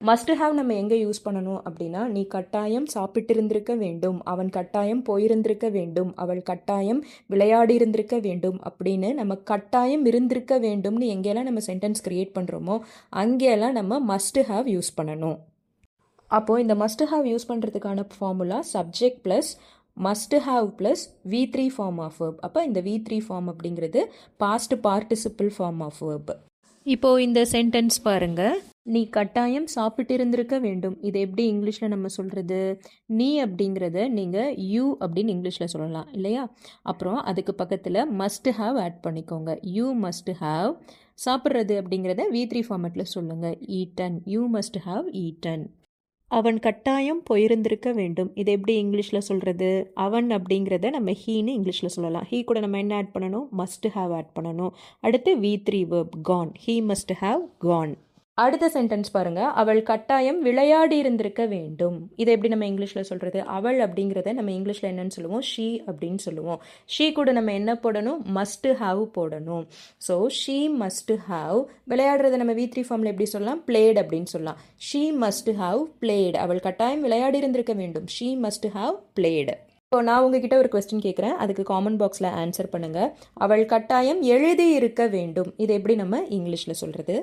Must have நம்ம எங்கே use பண்ணணும் அப்படின்னா, நீ கட்டாயம் சாப்பிட்டிருந்திருக்க வேண்டும், அவன் கட்டாயம் போயிருந்திருக்க வேண்டும், அவள் கட்டாயம் விளையாடி இருந்திருக்க வேண்டும் அப்படின்னு நம்ம கட்டாயம் இருந்திருக்க வேண்டும்னு எங்கெல்லாம் நம்ம சென்டென்ஸ் கிரியேட் பண்ணுறோமோ அங்கெல்லாம் நம்ம மஸ்ட் ஹாவ் யூஸ் பண்ணணும். அப்போது இந்த மஸ்ட் ஹாவ் யூஸ் பண்ணுறதுக்கான formula subject plus must have plus V3 form of verb. அப்போ இந்த V3 ஃபார்ம் அப்படிங்கிறது past participle form of verb. இப்போது இந்த சென்டென்ஸ் பாருங்கள். நீ கட்டாயம் சாப்பிட்டு இருந்திருக்க வேண்டும். இது எப்படி இங்கிலீஷில் நம்ம சொல்கிறது? நீ அப்படிங்கிறத நீங்கள் யூ அப்படின்னு இங்கிலீஷில் சொல்லலாம் இல்லையா? அப்புறம் அதுக்கு பக்கத்தில் மஸ்ட் ஹாவ் ஆட் பண்ணிக்கோங்க. You must have. சாப்பிட்றது அப்படிங்கிறத V3 ஃபார்மேட்டில் சொல்லுங்கள். Eaten. You must have eaten. அவன் கட்டாயம் போயிருந்திருக்க வேண்டும். இது எப்படி இங்கிலீஷில் சொல்கிறது? அவன் அப்படிங்கிறத நம்ம ஹீன்னு இங்கிலீஷில் சொல்லலாம். ஹீ கூட நம்ம என்ன ஆட் பண்ணணும்? மஸ்ட் ஹாவ் ஆட் பண்ணணும். அடுத்து V3 verb gone. He must have gone. அடுத்த சென்டென்ஸ் பாருங்கள். அவள் கட்டாயம் விளையாடி இருந்திருக்க வேண்டும். இதை எப்படி நம்ம இங்கிலீஷில் சொல்கிறது? அவள் அப்படிங்கிறத நம்ம இங்கிலீஷில் என்னன்னு சொல்லுவோம்? ஷீ அப்படின்னு சொல்லுவோம். ஷீ கூட நம்ம என்ன போடணும்? மஸ்ட் ஹாவ் போடணும். So she must have. விளையாடுறத நம்ம V3 ஃபார்மில் எப்படி சொல்லலாம்? பிளேட் அப்படின்னு சொல்லலாம். She must have plate. அவள் கட்டாயம் விளையாடி இருந்திருக்க வேண்டும். She must have blade. இப்போ நான் உங்ககிட்ட ஒரு கொஸ்டின் கேட்குறேன். அதுக்கு காமெண்ட் பாக்ஸில் ஆன்சர் பண்ணுங்கள். அவள் கட்டாயம் எழுதி இருக்க வேண்டும். இது எப்படி நம்ம இங்கிலீஷில் சொல்கிறது?